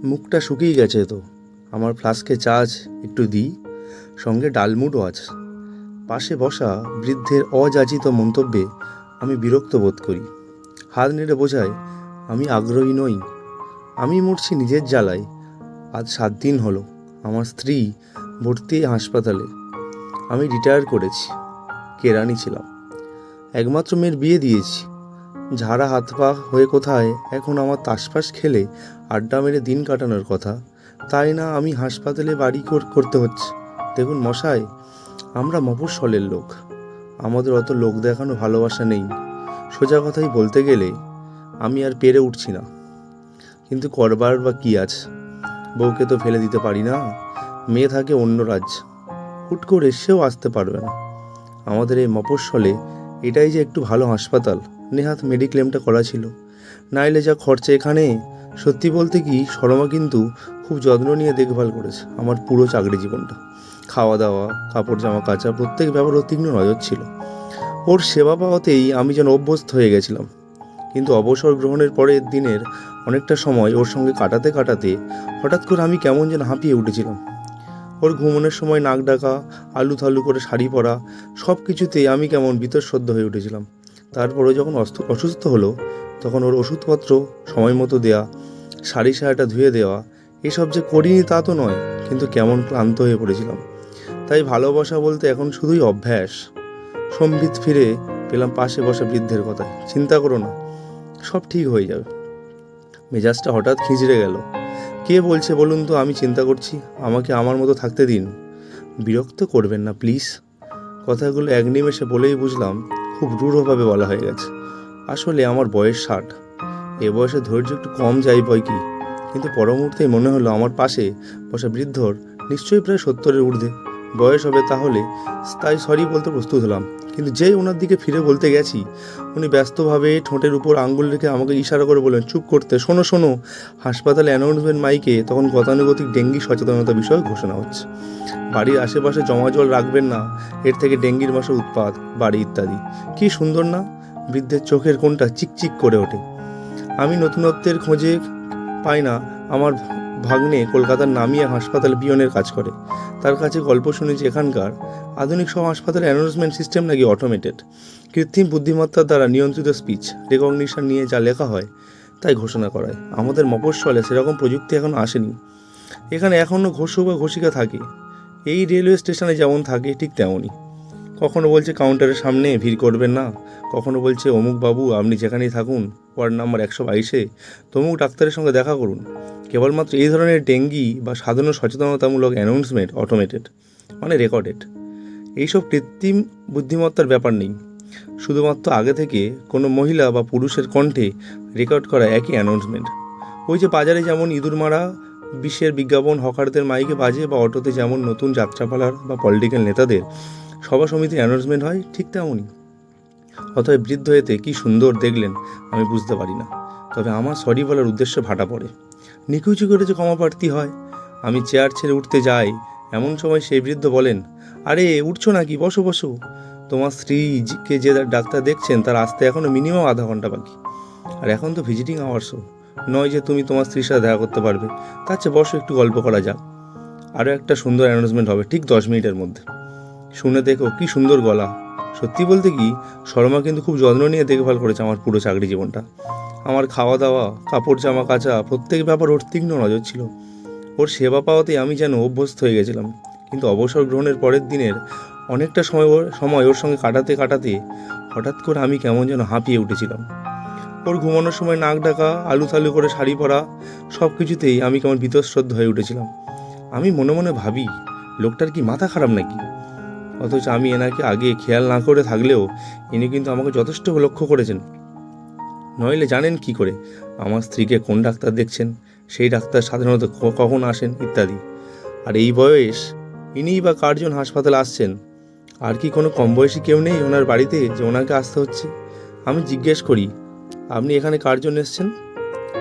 মুখটা শুকিয়ে গেছে তো। আমার ফ্লাস্কে চার্জ একটু দিই, সঙ্গে ডালমুটও আছে। পাশে বসা বৃদ্ধের অযাচিত মন্তব্যে আমি বিরক্ত বোধ করি। হাত নেড়ে বোঝায় আমি আগ্রহী নই। আমি মরছি নিজের জ্বালায়। আজ 7 দিন হলো আমার স্ত্রী ভর্তি হাসপাতালে। আমি রিটায়ার করেছি, কেরানি ছিলাম। একমাত্র মেয়ের বিয়ে দিয়েছি। ঝাড়া হাত পা হয়ে কোথায় এখন আমার তাসপাস খেলে আড্ডা মেরে দিন কাটানোর কথা, তাই না আমি হাসপাতালে বাড়ি করতে হচ্ছে। দেখুন মশাই, আমরা মফস্বলের লোক, আমাদের অত লোক দেখানো ভালোবাসা নেই। সোজা কথাই বলতে গেলে আমি আর পেরে উঠছি না, কিন্তু করবার বা কী আছে? বউকে তো ফেলে দিতে পারি না। মেয়ে থাকে অন্য রাজ্য, হুট করে সেও আসতে পারবে না। আমাদের এই মফস্বলে এটাই যে একটু ভালো হাসপাতাল, নেহাত মেডিক্লেমটা করা ছিল, নাইলে যা খরচা এখানে। সত্যি বলতে কি, শর্মা কিন্তু খুব যত্ন নিয়ে দেখভাল করেছে আমার পুরো চাকরি জীবনটা। খাওয়া দাওয়া, কাপড় জামা কাচা, প্রত্যেক ব্যাপার ওর তীক্ষ্ণ নজর ছিল। ওর সেবা পাওয়াতেই আমি যেন অভ্যস্ত হয়ে গেছিলাম। কিন্তু অবসর গ্রহণের পরের দিনের অনেকটা সময় ওর সঙ্গে কাটাতে কাটাতে হঠাৎ করে আমি কেমন যেন হাঁপিয়ে উঠেছিলাম। ওর ঘুমনের সময় নাক ডাকা, আলু থালু করে শাড়ি পরা, সব কিছুতেই আমি কেমন বীতশ্রদ্ধ হয়ে উঠেছিলাম। তারপরে যখন অসুস্থ হলো, তখন ওর ওষুধপত্র সময় মতো দেয়া, শাড়ি সায়াটা ধুয়ে দেওয়া, এসব যে করিনি তা তো নয়, কিন্তু কেমন ক্লান্ত হয়ে পড়েছিলাম। তাই ভালোবাসা বলতে এখন শুধুই অভ্যাস। সম্বিত ফিরে পেলাম পাশে বসা বৃদ্ধের কথায়। চিন্তা করো না, সব ঠিক হয়ে যাবে। মেজাজটা হঠাৎ খিঁচড়ে গেল। কে বলছে বলুন তো আমি চিন্তা করছি? আমাকে আমার মতো থাকতে দিন। বিরক্ত করবেন না প্লিজ। কথাগুলো এক নিমেষে বলেই বুঝলাম খুব রূঢ়ভাবে বলা হয়ে গেছে। আসলে আমার বয়স 60। এ বয়সে ধৈর্য একটু কম যাই বই কি, কিন্তু পর মুহূর্তেই মনে হলো আমার পাশে বসা বৃদ্ধর নিশ্চয়ই প্রায় 70-এর ঊর্ধ্বে বয়স হবে তাহলে। তাই সরি বলতে প্রস্তুত হলাম, কিন্তু যেই ওনার দিকে ফিরে বলতে গেছি, উনি ব্যস্তভাবে ঠোঁটের উপর আঙ্গুল রেখে আমাকে ইশারা করে বললেন চুপ করতে। শোনো শোনো, হাসপাতালে অ্যানাউন্সমেন্ট মাইকে তখন গতানুগতিক ডেঙ্গি সচেতনতা বিষয়ে ঘোষণা হচ্ছে। বাড়ির আশেপাশে জমা জল রাখবেন না, এর থেকে ডেঙ্গির মশা উৎপাত বাড়ি ইত্যাদি। কি সুন্দর না? বৃদ্ধের চোখের কোণটা চিকচিক করে ওঠে। আমি নতুনত্বের খোঁজে পাই না। আমার ভাগ্নে কলকাতার নামিয়া হাসপাতালে পিয়নের কাজ করে। তার কাছে গল্প শুনেছি এখানকার আধুনিক সব হাসপাতালে অ্যানাউন্সমেন্ট সিস্টেম নাকি অটোমেটেড, কৃত্রিম বুদ্ধিমত্তার দ্বারা নিয়ন্ত্রিত স্পিচ রেকগনিশন নিয়ে যা লেখা হয় তাই ঘোষণা করায়। আমাদের মফস্বলে সেরকম প্রযুক্তি এখনও আসেনি। এখানে এখনও ঘোষক বা ঘোষিকা থাকে, এই রেলওয়ে স্টেশনে যেমন থাকে ঠিক তেমনই। কখনো বলছে কাউন্টারের সামনে ভিড় করবেন না, কখনো বলছে অমুক বাবু আপনি যেখানেই থাকুন ওয়ার্ড নাম্বার 122-এ তমুক ডাক্তারের সঙ্গে দেখা করুন। কেবলমাত্র এই ধরনের ডেঙ্গি বা সাধারণ সচেতনতামূলক অ্যানাউন্সমেন্ট অটোমেটেড, মানে রেকর্ডেড। এইসব কৃত্রিম বুদ্ধিমত্তার ব্যাপার নেই, শুধুমাত্র আগে থেকে কোনো মহিলা বা পুরুষের কণ্ঠে রেকর্ড করা একই অ্যানাউন্সমেন্ট। ওই যে বাজারে যেমন ইঁদুর মারা বিষের বিজ্ঞাপন হকারদের মাইকে বাজে, বা অটোতে যেমন নতুন যাত্রাপালার বা পলিটিক্যাল নেতাদের সভা সমিতির অ্যানাউন্সমেন্ট হয়, ঠিক তেমনই। অতএব বৃদ্ধ এতে কী সুন্দর দেখলেন আমি বুঝতে পারি না, তবে আমার সরি বলার উদ্দেশ্যে ভাটা পড়ে। নিকুচি করে যে ক্ষমাপ্রার্থী হয়। আমি চেয়ার ছেড়ে উঠতে যাই, এমন সময় সেই বৃদ্ধ বলেন, আরে উঠছো নাকি, বসো বসো। তোমার স্ত্রীকে যে ডাক্তার দেখছেন তার আসতে এখনও মিনিমাম আধা ঘন্টা বাকি, আর এখন তো ভিজিটিং আওয়ার্সও নয় যে তুমি তোমার স্ত্রীর সাথে দেখা করতে পারবে। তার চেয়ে বসো, একটু গল্প করা যাক। আরও একটা সুন্দর অ্যানাউন্সমেন্ট হবে ঠিক 10 মিনিটের মধ্যে। শুনে দেখো কি সুন্দর গলা। সত্যি বলতে কি, শর্মা কিন্তু খুব যত্ন নিয়ে দেখভাল করেছে আমার পুরো চাকরি জীবনটা। আমার খাওয়া দাওয়া, কাপড় জামা কাচা, প্রত্যেক ব্যাপার ওর তীক্ষ্ণ নজর ছিল। ওর সেবা পাওয়াতেই আমি যেন অভ্যস্ত হয়ে গেছিলাম। কিন্তু অবসর গ্রহণের পরের দিনের অনেকটা সময় ওর সঙ্গে কাটাতে কাটাতে হঠাৎ করে আমি কেমন যেন হাঁপিয়ে উঠেছিলাম। ওর ঘুমানোর সময় নাক ডাকা, আলু থালু করে শাড়ি পরা, সব কিছুতেই আমি কেমন বীতশ্রদ্ধ হয়ে উঠেছিলাম। আমি মনে মনে ভাবি, লোকটার কি মাথা খারাপ নাকি? অথচ আমি এনাকে আগে খেয়াল না করে থাকলেও ইনি কিন্তু আমাকে যথেষ্ট লক্ষ্য করেছেন। নইলে জানেন কি করে আমার স্ত্রীকে কোন ডাক্তার দেখছেন, সেই ডাক্তার সাধারণত কখন আসেন ইত্যাদি। আর এই বয়স ইনিই বা কারজন হাসপাতালে আসছেন? আর কি কোনো কম বয়সী কেউ নেই ওনার বাড়িতে যে ওনাকে আসতে হচ্ছে? আমি জিজ্ঞেস করি, আপনি এখানে কার জন্য এসছেন?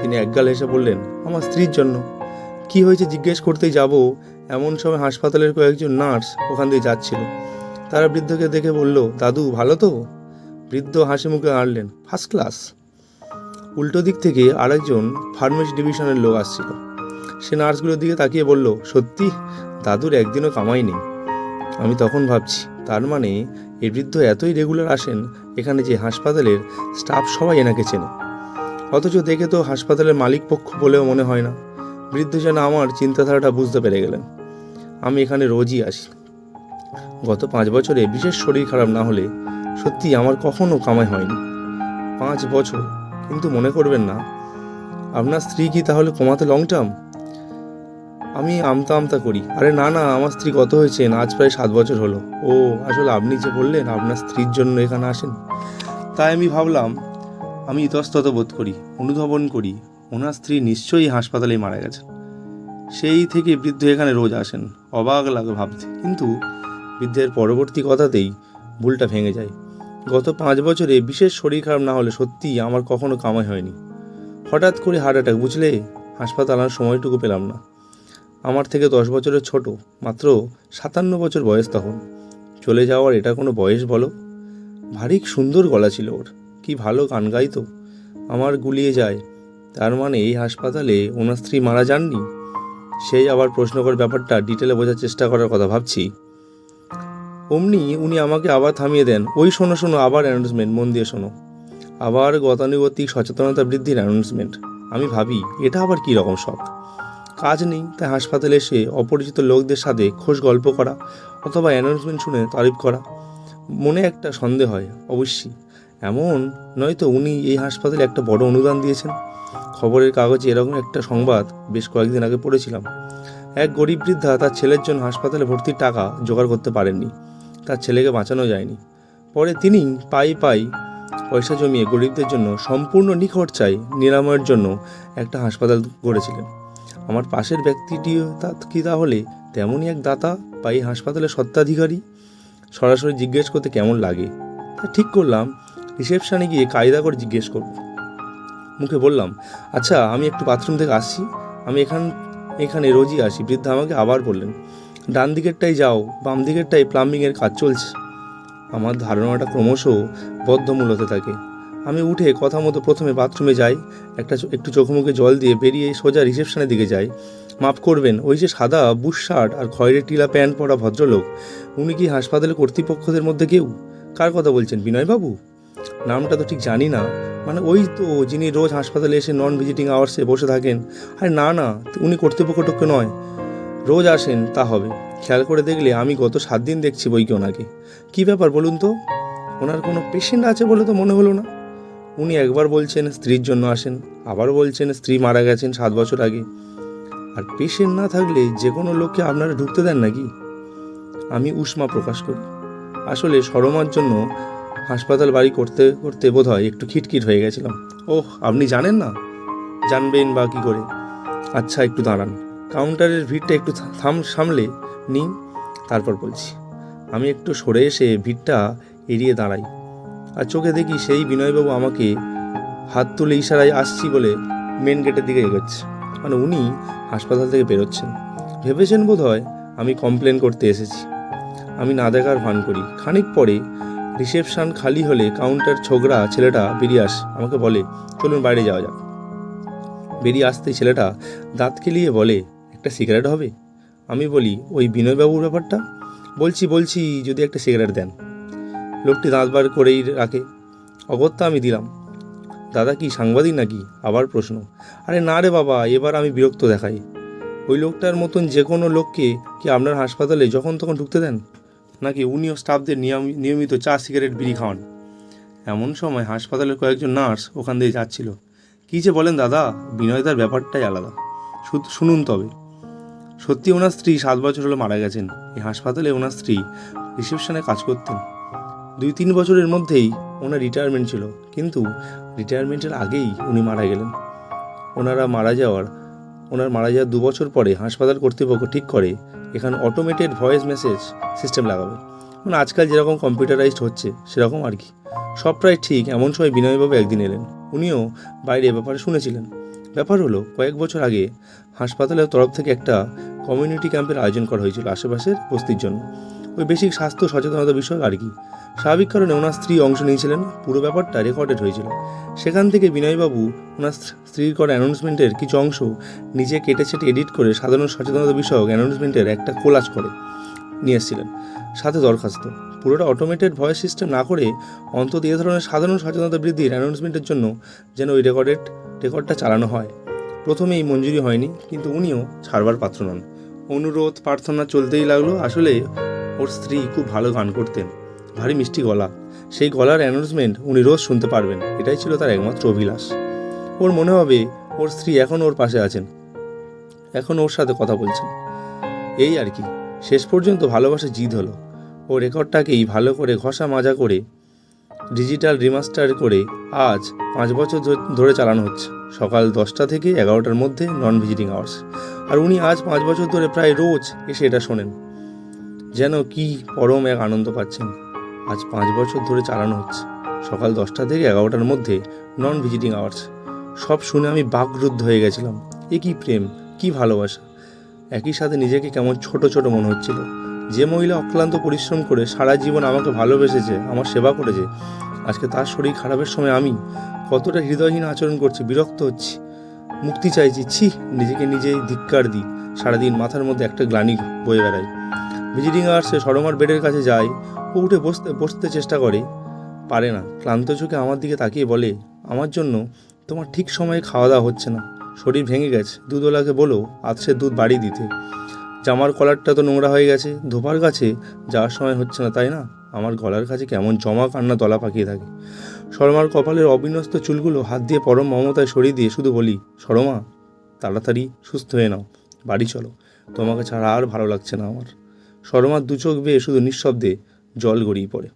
তিনি একগাল হেসে বললেন, আমার স্ত্রীর জন্য। কি হয়েছে জিজ্ঞেস করতেই যাব, এমন সময় হাসপাতালের কয়েকজন নার্স ওখান দিয়ে যাচ্ছিল। তারা বৃদ্ধকে দেখে বলল, দাদু ভালো তো? বৃদ্ধ হাসি মুখে আনলেন, ফার্স্ট ক্লাস। উল্টো দিক থেকে আরেকজন ফার্মেসি ডিভিশনের লোক আসছিল। সে নার্সগুলোর দিকে তাকিয়ে বলল, সত্যি দাদুর একদিনও কামাই নেই। আমি তখন ভাবছি, তার মানে এই বৃদ্ধ এতই রেগুলার আসেন এখানে যে হাসপাতালের স্টাফ সবাই এনাকে চেনে। অথচ দেখে তো হাসপাতালের মালিক পক্ষ বলেও মনে হয় না। বৃদ্ধ যেন আমার চিন্তাধারাটা বুঝতে পেরে গেলেন। আমি এখানে রোজই আসি। গত 5 বছরে বিশেষ শরীর খারাপ না হলে সত্যি আমার কখনো কামাই হয়নি। 5 বছর। কিন্তু মনে করবেন না, আপনার স্ত্রী কি তাহলে কমাতে লং টার্ম? আমি আমতা আমতা করি, আরে না না, আমার স্ত্রী কত হয়েছেন, আজ প্রায় 7 বছর হলো। ও আসলে আপনি যে বললেন আপনার স্ত্রীর জন্য এখানে আসেন, তাই আমি ভাবলাম, আমি ইতস্তত বোধ করি, অনুধাবন করি ওনার স্ত্রী নিশ্চয়ই হাসপাতালেই মারা গেছে। সেই থেকে বৃদ্ধ এখানে রোজ আসেন। অবাক লাগে ভাবতে, কিন্তু বৃদ্ধের পরবর্তী কথাতেই ভুলটা ভেঙে যায়। গত 5 বছরে বিশেষ শরীর খারাপ না হলে সত্যিই আমার কখনো কামাই হয়নি। হঠাৎ করে হার্ট অ্যাটাক, বুঝলে, হাসপাতাল আর সময়টুকু পেলাম না। আমার থেকে 10 বছরের ছোট, মাত্র 57 বছর বয়স তখন। চলে যাওয়ার এটা কোনো বয়স বলো? ভারী সুন্দর গলা ছিল ওর, কি ভালো গান গাইতো। আমার গুলিয়ে যায়, তার মানে এই হাসপাতালে ওনার স্ত্রী মারা যাননি? সেই আবার প্রশ্ন করে ব্যাপারটা ডিটেলে বোঝার চেষ্টা করার কথা ভাবছি, অমনি উনি আমাকে আবার থামিয়ে দেন। ওই শোনো শোনো, আবার অ্যানাউন্সমেন্ট, মন দিয়ে শোনো। আবার গতানুগতিক সচেতনতা বৃদ্ধির অ্যানাউন্সমেন্ট। আমি ভাবি, এটা আবার কী রকম শখ? কাজ নেই তাই হাসপাতালে এসে অপরিচিত লোকদের সাথে খোশ গল্প করা অথবা অ্যানাউন্সমেন্ট শুনে তারিফ করা। মনে একটা সন্দেহ হয়, অবশ্যই এমন নয়তো উনি এই হাসপাতালে একটা বড় অনুদান দিয়েছেন। খবরের কাগজে এরকম একটা সংবাদ বেশ কয়েকদিন আগে পড়েছিলাম। এক গরিব বৃদ্ধা তার ছেলের জন্য হাসপাতালে ভর্তির টাকা জোগাড় করতে পারেননি, তার ছেলেকে বাঁচানো যায়নি। পরে তিনি পাই পয়সা জমিয়ে গরিবদের জন্য সম্পূর্ণ নিখরচায় নিরাময়ের জন্য একটা হাসপাতাল গড়েছিলেন। আমার পাশের ব্যক্তিটিও কি তাহলে তেমনই এক দাতা বা এই হাসপাতালের স্বত্বাধিকারী? সরাসরি জিজ্ঞেস করতে কেমন লাগে, তা ঠিক করলাম রিসেপশনে গিয়ে কায়দা করে জিজ্ঞেস করব। মুখে বললাম, আচ্ছা আমি একটু বাথরুম থেকে আসছি, আমি এখানে রোজই আসি। বৃদ্ধা আমাকে আবার বললেন, ডান দিকেরটাই যাও, বাম দিকেরটাই প্লাম্বিংয়ের কাজ চলছে। আমার ধারণাটা ক্রমশ বদ্ধমূল হতে থাকে। আমি উঠে কথা মতো প্রথমে বাথরুমে যাই, একটু চোখ মুখে জল দিয়ে বেরিয়ে সোজা রিসেপশনের দিকে যাই। মাফ করবেন, ওই যে সাদা বুশ শার্ট আর খয়েরি টিলা প্যান্ট পরা ভদ্রলোক, উনি কি হাসপাতালের কর্তৃপক্ষদের মধ্যে কেউ? কার কথা বলছেন, বিনয়বাবু? নামটা তো ঠিক জানি না, মানে ওই তো যিনি রোজ হাসপাতালে এসে নন ভিজিটিং আওয়ার্সে বসে থাকেন। আরে না না, উনি কর্তৃপক্ষ নয়, রোজ আসেন তা হবে। খেয়াল করে দেখলে আমি গত 7 দিন দেখছি বইকে ওনাকে। কী ব্যাপার বলুন তো? ওনার কোনো পেশেন্ট আছে বলে তো মনে হলো না। উনি একবার বলছেন স্ত্রীর জন্য আসেন, আবার বলছেন স্ত্রী মারা গেছেন 7 বছর আগে। আর পেশেন্ট না থাকলে যে কোনো লোককে আপনারা ঢুকতে দেন নাকি? আমি উষ্মা প্রকাশ করি। আসলে শরমার জন্য হাসপাতাল বাড়ি করতে করতে বোধ হয় একটু খিটখিট হয়ে গেছিলাম। ওহ, আপনি জানেন না? জানবেন বা কী করে? আচ্ছা একটু দাঁড়ান, কাউন্টারের ভিড়টা একটু সামলে নিই, তারপর বলছি। আমি একটু সরে এসে ভিড়টা এড়িয়ে দাঁড়াই, আর চোখে দেখি সেই বিনয়বাবু আমাকে হাত তুলে ইশারায় আসছি বলে মেন গেটের দিকে এগোচ্ছে। মানে উনি হাসপাতাল থেকে বেরোচ্ছেন। ভেবেছেন বোধ হয় আমি কমপ্লেন করতে এসেছি। আমি না দেখার ভান করি। খানিক পরে রিসেপশন খালি হলে কাউন্টার ছোকরা ছেলেটা বেরিয়ে আসে, আমাকে বলে, চলুন বাইরে যাওয়া যাক। বেরিয়ে আসতেই ছেলেটা দাঁত কেলিয়ে বলে, একটা সিগারেট হবে? আমি বলি, ওই বিনয়বাবুর ব্যাপারটা বলছি যদি একটা সিগারেট দেন। লোকটি দাঁত বার করেই রাখে। অগত্যা আমি দিলাম। দাদা কি সাংবাদিক নাকি? আবার প্রশ্ন। আরে না রে বাবা, এবার আমি বিরক্ত দেখাই। ওই লোকটার মতন যে কোনো লোককে কি আপনার হাসপাতালে যখন তখন ঢুকতে দেন নাকি? উনিও স্টাফদের নিয়মিত চা সিগারেট বিড়ি খাওয়ান। এমন সময় হাসপাতালের কয়েকজন নার্স ওখান দিয়ে যাচ্ছিল। কী যে বলেন দাদা, বিনয়দার ব্যাপারটাই আলাদা। শুনুন তবে, সত্যি ওনার স্ত্রী 7 বছর হলো মারা গেছেন। এই হাসপাতালে ওনার স্ত্রী রিসেপশনে কাজ করতেন। 2-3 বছরের মধ্যেই ওনার রিটায়ারমেন্ট ছিল, কিন্তু রিটায়ারমেন্টের আগেই উনি মারা গেলেন। ওনার মারা যাওয়ার 2 বছর পরে হাসপাতাল কর্তৃপক্ষ ঠিক করে এখানে অটোমেটেড ভয়েস মেসেজ সিস্টেম লাগাবে। মানে আজকাল যেরকম কম্পিউটারাইজড হচ্ছে সেরকম আর কি। সব প্রায় ঠিক এমন সময় বিনয়বাবু একদিন এলেন। উনিও বাইরে ব্যাপারে শুনেছিলেন। ব্যাপার হলো, কয়েক বছর আগে হাসপাতালের তরফ থেকে একটা কমিউনিটি ক্যাম্পের আয়োজন করা হয়েছিল আশেপাশের বস্তির জন্য। ওই বেসিক স্বাস্থ্য সচেতনতা বিষয় আর কি। স্বাভাবিক কারণে ওনার স্ত্রী অংশ নিয়েছিলেন, পুরো ব্যাপারটা রেকর্ডেড হয়েছিল। সেখান থেকে বিনয়বাবু ওনার স্ত্রীর করা অ্যানাউন্সমেন্টের কিছু অংশ নিজে কেটে ছেটে এডিট করে সাধারণ সচেতনতা বিষয়ক অ্যানাউন্সমেন্টের একটা কোলাজ করে নিয়ে এসেছিলেন, সাথে দরখাস্ত। পুরোটা অটোমেটেড ভয়েস সিস্টেম না করে অন্তত এ ধরনের সাধারণ সচেতনতা বৃদ্ধির অ্যানাউন্সমেন্টের জন্য যেন ওই রেকর্ডটা চালানো হয়। প্রথমেই মঞ্জুরি হয়নি, কিন্তু উনিও ছাড়বার পাত্র নন। অনুরোধ প্রার্থনা চলতেই লাগলো। আসলে ওর স্ত্রী খুব ভালো গান করতেন, ভারী মিষ্টি গলা। সেই গলার অ্যানাউন্সমেন্ট উনি রোজ শুনতে পারবেন, এটাই ছিল তার একমাত্র অভিলাষ। ওর মনে হবে ওর স্ত্রী এখন ওর পাশে আছেন, এখন ওর সাথে কথা বলছেন। এই আর কি, শেষ পর্যন্ত ভালোবাসা জিদ হলো। ও রেকর্ডটাকেই ভালো করে ঘষা মাজা করে ডিজিটাল রিমাস্টার করে আজ 5 বছর ধরে চালানো হচ্ছে, সকাল 10টা থেকে 11টার মধ্যে নন ভিজিটিং আওয়ার্স। আর উনি আজ 5 বছর ধরে প্রায় রোজ এসে এটা শোনেন, যেন কি পরম এক আনন্দ পাচ্ছেন। আজ 5 বছর ধরে চালানো হচ্ছে, সকাল 10টা থেকে 11টার মধ্যে নন ভিজিটিং আওয়ার্স। সব শুনে আমি বাকরুদ্ধ হয়ে গেছিলাম। এ কি প্রেম, কি ভালোবাসা! একই সাথে নিজেকে কেমন ছোট ছোট মনে হচ্ছিল। যে মহিলা অক্লান্ত পরিশ্রম করে সারা জীবন আমাকে ভালোবেসেছে, আমার সেবা করেছে, আজকে তার শরীর খারাপের সময় আমি কতটা হৃদয়হীন আচরণ করছি, বিরক্ত হচ্ছি, মুক্তি চাইছি। ছি, নিজেকে নিজেই ধিক্কার দিই। সারাদিন মাথার মধ্যে একটা গ্লানি বয়ে বেড়াই। ভিজিটিং আওয়ার্সে সরমার বেডের কাছে যায়। ও উঠে বসতে চেষ্টা করে, পারে না। ক্লান্ত চোখে আমার দিকে তাকিয়ে বলে, আমার জন্য তোমার ঠিক সময়ে খাওয়া দাওয়া হচ্ছে না, শরীর ভেঙে গেছে, দুধওয়ালাকে বলো আধসের দুধ বাড়িয়ে দিতে। জামার কলারটা তো নোংরা হয়ে গেছে, ধোপার কাছে যাওয়ার সময় হচ্ছে না, তাই না? আমার গলার কাছে কেমন জমা কান্না দলা পাকিয়ে থাকে। শর্মার কপালের অবিন্যস্ত চুলগুলো হাত দিয়ে পরম মমতায় সরিয়ে দিয়ে শুধু বলি, শর্মা, তাড়াতাড়ি সুস্থ হয়ে নাও, বাড়ি চলো, তোমাকে ছাড়া আর ভালো লাগছে না আমার। শর্মার দু চোখ বেয়ে শুধু নিঃশব্দে জল গড়িয়ে পড়ে।